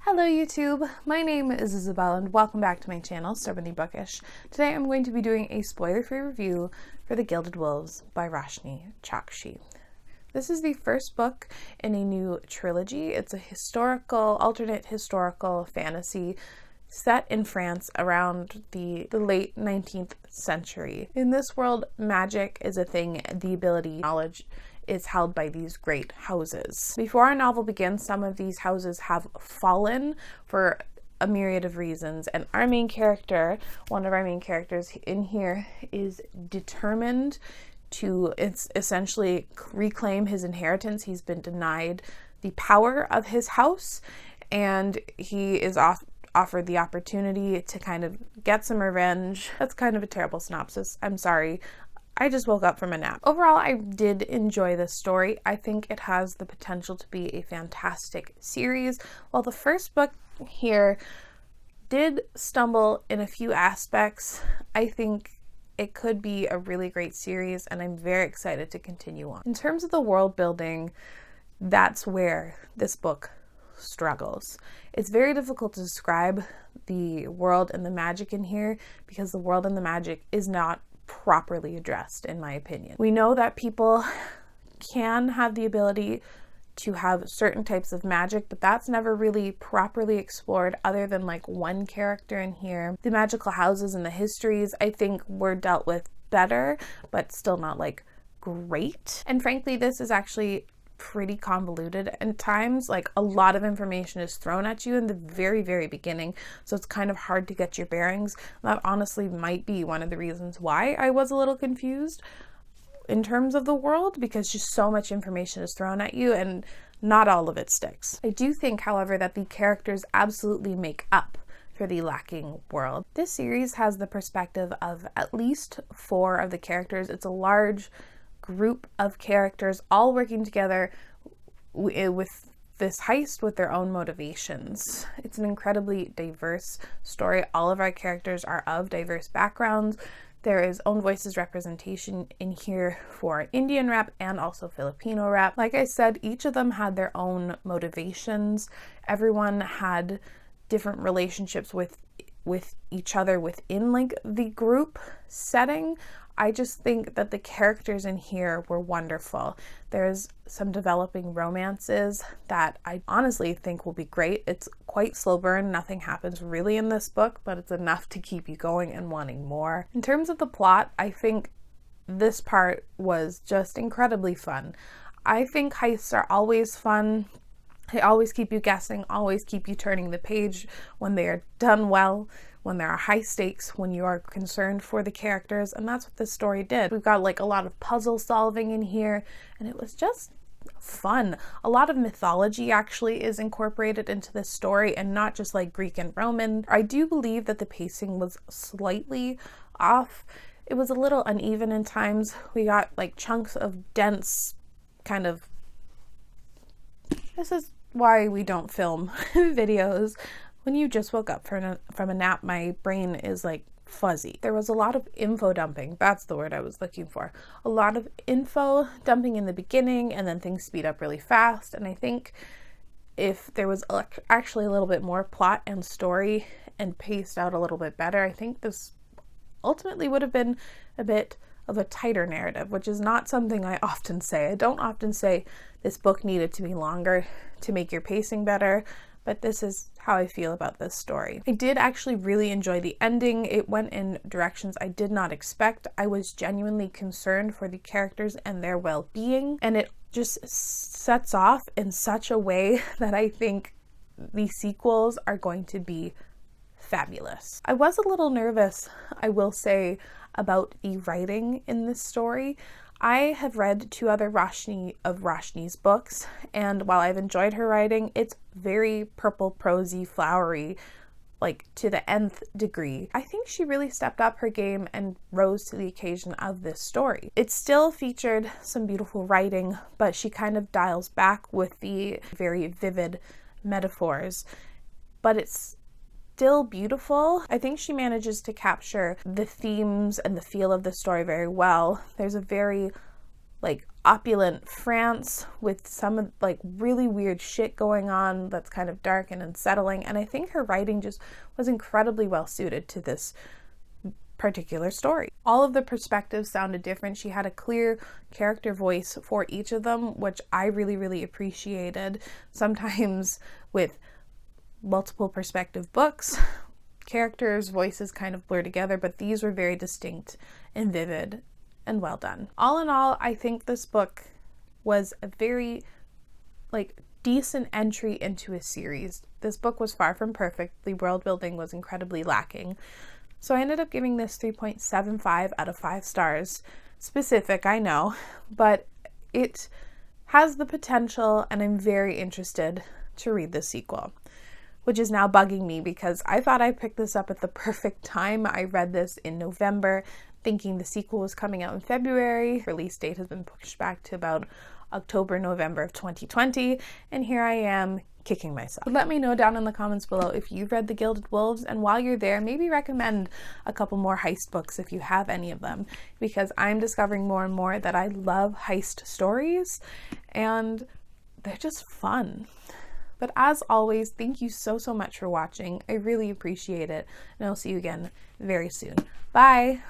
Hello YouTube, my name is Isabel and welcome back to my channel, Stubbornly Bookish. Today I'm going to be doing a spoiler-free review for The Gilded Wolves by Roshni Chokshi. This is the first book in a new trilogy. It's a alternate historical fantasy set in France around the late 19th century. In this world, magic is a thing, the ability, knowledge is held by these great houses. Before our novel begins, some of these houses have fallen for a myriad of reasons, and our main character, one of our main characters in here, is determined to essentially reclaim his inheritance. He's been denied the power of his house, and he is offered the opportunity to kind of get some revenge. That's kind of a terrible synopsis. I'm sorry. I just woke up from a nap. Overall, I did enjoy this story. I think it has the potential to be a fantastic series. While the first book here did stumble in a few aspects, I think it could be a really great series, and I'm very excited to continue on. In terms of the world building, that's where this book struggles. It's very difficult to describe the world and the magic in here because the world and the magic is not properly addressed, in my opinion. We know that people can have the ability to have certain types of magic, but that's never really properly explored other than like one character in here. The magical houses and the histories, I think, were dealt with better, but still not like great. And frankly, this is actually pretty convoluted at times. Like, a lot of information is thrown at you in the very beginning, so it's kind of hard to get your bearings. That honestly might be one of the reasons why I was a little confused in terms of the world, because just so much information is thrown at you and not all of it sticks. I do think, however, that the characters absolutely make up for the lacking world. This series has the perspective of at least 4 of the characters. It's a large group of characters all working together with this heist with their own motivations. It's an incredibly diverse story. All of our characters are of diverse backgrounds. There is own voices representation in here for Indian rep and also Filipino rep. Like I said, each of them had their own motivations. Everyone had different relationships with each other within like the group setting. I just think that the characters in here were wonderful. There's some developing romances that I honestly think will be great. It's quite slow burn. Nothing happens really in this book, but it's enough to keep you going and wanting more. In terms of the plot, I think this part was just incredibly fun. I think heists are always fun. They always keep you guessing, always keep you turning the page when they are done well, when there are high stakes, when you are concerned for the characters, and that's what this story did. We've got like a lot of puzzle solving in here, and it was just fun. A lot of mythology actually is incorporated into this story, and not just like Greek and Roman. I do believe that the pacing was slightly off. It was a little uneven in times. We got like chunks of dense kind of... This is why we don't film videos. When you just woke up from a nap, my brain is like fuzzy. There was a lot of info dumping. That's the word I was looking for. A lot of info dumping in the beginning, and then things speed up really fast. And I think if there was actually a little bit more plot and story and paced out a little bit better, I think this ultimately would have been a bit of a tighter narrative, which is not something I often say. I don't often say this book needed to be longer to make your pacing better, but this is how I feel about this story. I did actually really enjoy the ending. It went in directions I did not expect. I was genuinely concerned for the characters and their well-being, and it just sets off in such a way that I think the sequels are going to be fabulous. I was a little nervous, I will say, about the writing in this story. I have read 2 other Roshni's books, and while I've enjoyed her writing, it's very purple, prosy, flowery, like to the nth degree. I think she really stepped up her game and rose to the occasion of this story. It still featured some beautiful writing, but she kind of dials back with the very vivid metaphors, but it's still beautiful. I think she manages to capture the themes and the feel of the story very well. There's a very like opulent France with some of like really weird shit going on that's kind of dark and unsettling. And I think her writing just was incredibly well suited to this particular story. All of the perspectives sounded different. She had a clear character voice for each of them, which I really, really appreciated. Sometimes with multiple perspective books, characters' voices kind of blur together, but these were very distinct and vivid and well done. All in all, I think this book was a very decent entry into a series. This book was far from perfect. The world building was incredibly lacking. So I ended up giving this 3.75 out of 5 stars. Specific, I know, but it has the potential, and I'm very interested to read the sequel, which is now bugging me because I thought I picked this up at the perfect time. I read this in November, thinking the sequel was coming out in February. Release date has been pushed back to about October, November of 2020, and here I am kicking myself. Let me know down in the comments below if you've read The Gilded Wolves, and while you're there, maybe recommend a couple more heist books if you have any of them, because I'm discovering more and more that I love heist stories, and they're just fun. But as always, thank you so much for watching. I really appreciate it, and I'll see you again very soon. Bye!